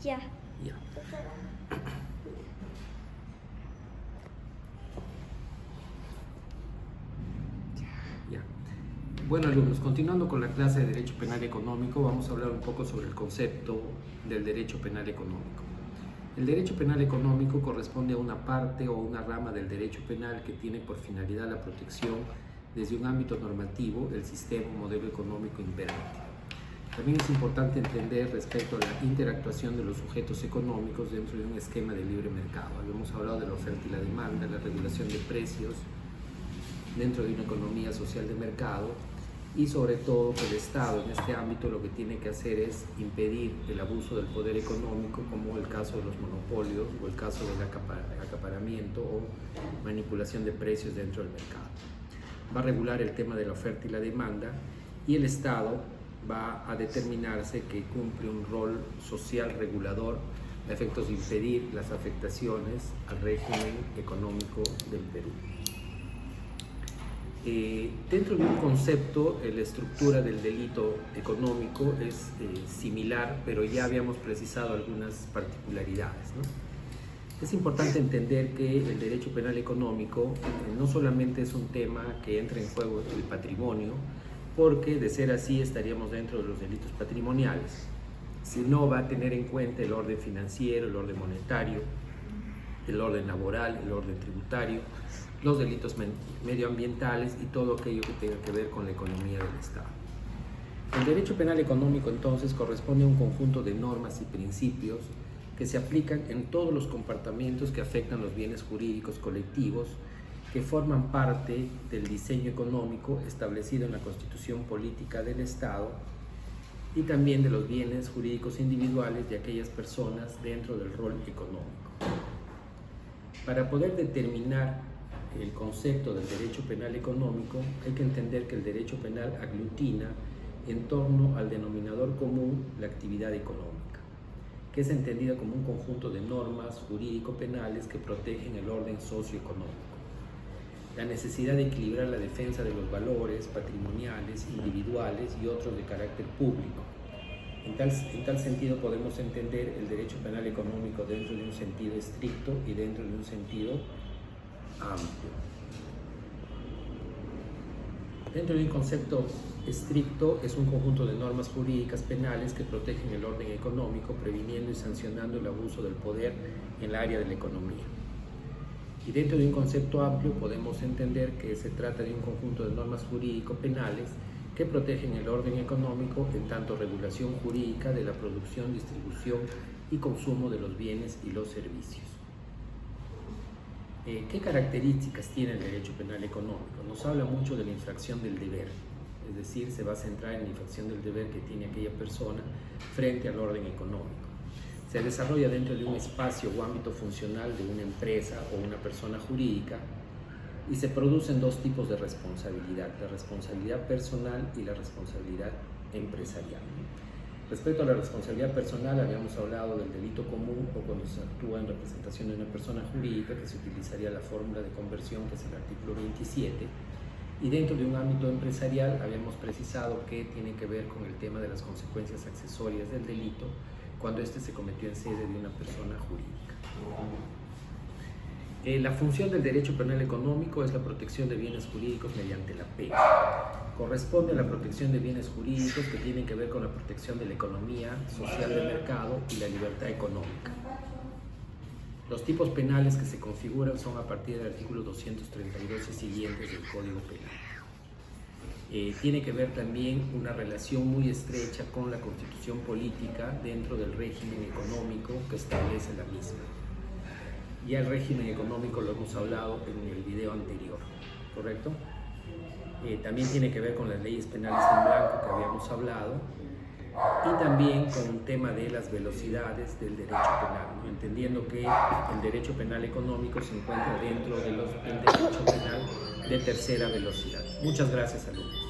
Ya. Ya. Ya. Ya. Bueno, alumnos, continuando con la clase de Derecho Penal Económico, vamos a hablar un poco sobre el concepto del Derecho Penal Económico. El Derecho Penal Económico corresponde a una parte o una rama del Derecho Penal que tiene por finalidad la protección desde un ámbito normativo del sistema o modelo económico imperante. También es importante entender respecto a la interactuación de los sujetos económicos dentro de un esquema de libre mercado. Habíamos hablado de la oferta y la demanda, la regulación de precios dentro de una economía social de mercado y sobre todo que el Estado en este ámbito lo que tiene que hacer es impedir el abuso del poder económico, como el caso de los monopolios o el caso del acaparamiento o manipulación de precios dentro del mercado. Va a regular el tema de la oferta y la demanda y el Estado va a determinarse que cumple un rol social regulador a efectos de impedir las afectaciones al régimen económico del Perú. Dentro de un concepto, la estructura del delito económico es similar, pero ya habíamos precisado algunas particularidades, ¿no? Es importante entender que el derecho penal económico no solamente es un tema que entra en juego el patrimonio, porque de ser así estaríamos dentro de los delitos patrimoniales, sino va a tener en cuenta el orden financiero, el orden monetario, el orden laboral, el orden tributario, los delitos medioambientales y todo aquello que tenga que ver con la economía del Estado. El derecho penal económico entonces corresponde a un conjunto de normas y principios que se aplican en todos los comportamientos que afectan los bienes jurídicos colectivos que forman parte del diseño económico establecido en la Constitución Política del Estado y también de los bienes jurídicos individuales de aquellas personas dentro del rol económico. Para poder determinar el concepto del derecho penal económico, hay que entender que el derecho penal aglutina en torno al denominador común la actividad económica, que es entendida como un conjunto de normas jurídico-penales que protegen el orden socioeconómico. La necesidad de equilibrar la defensa de los valores patrimoniales, individuales y otros de carácter público. En tal sentido podemos entender el derecho penal económico dentro de un sentido estricto y dentro de un sentido amplio. Dentro de un concepto estricto es un conjunto de normas jurídicas penales que protegen el orden económico, previniendo y sancionando el abuso del poder en el área de la economía. Y dentro de un concepto amplio podemos entender que se trata de un conjunto de normas jurídico-penales que protegen el orden económico en tanto regulación jurídica de la producción, distribución y consumo de los bienes y los servicios. ¿Qué características tiene el derecho penal económico? Nos habla mucho de la infracción del deber, es decir, se va a centrar en la infracción del deber que tiene aquella persona frente al orden económico. Se desarrolla dentro de un espacio o ámbito funcional de una empresa o una persona jurídica y se producen dos tipos de responsabilidad, la responsabilidad personal y la responsabilidad empresarial. Respecto a la responsabilidad personal, habíamos hablado del delito común o cuando se actúa en representación de una persona jurídica, que se utilizaría la fórmula de conversión, que es el artículo 27, y dentro de un ámbito empresarial habíamos precisado que tiene que ver con el tema de las consecuencias accesorias del delito cuando éste se cometió en sede de una persona jurídica. La función del derecho penal económico es la protección de bienes jurídicos mediante la pena. Corresponde a la protección de bienes jurídicos que tienen que ver con la protección de la economía social de mercado y la libertad económica. Los tipos penales que se configuran son a partir del artículo 232 y siguientes del Código Penal. Tiene que ver también una relación muy estrecha con la Constitución Política dentro del régimen económico que establece la misma. Ya el régimen económico lo hemos hablado en el video anterior, ¿correcto? También tiene que ver con las leyes penales en blanco que habíamos hablado y también con un tema de las velocidades del derecho penal, entendiendo que el derecho penal económico se encuentra dentro del derecho penal de tercera velocidad. Muchas gracias, alumnos.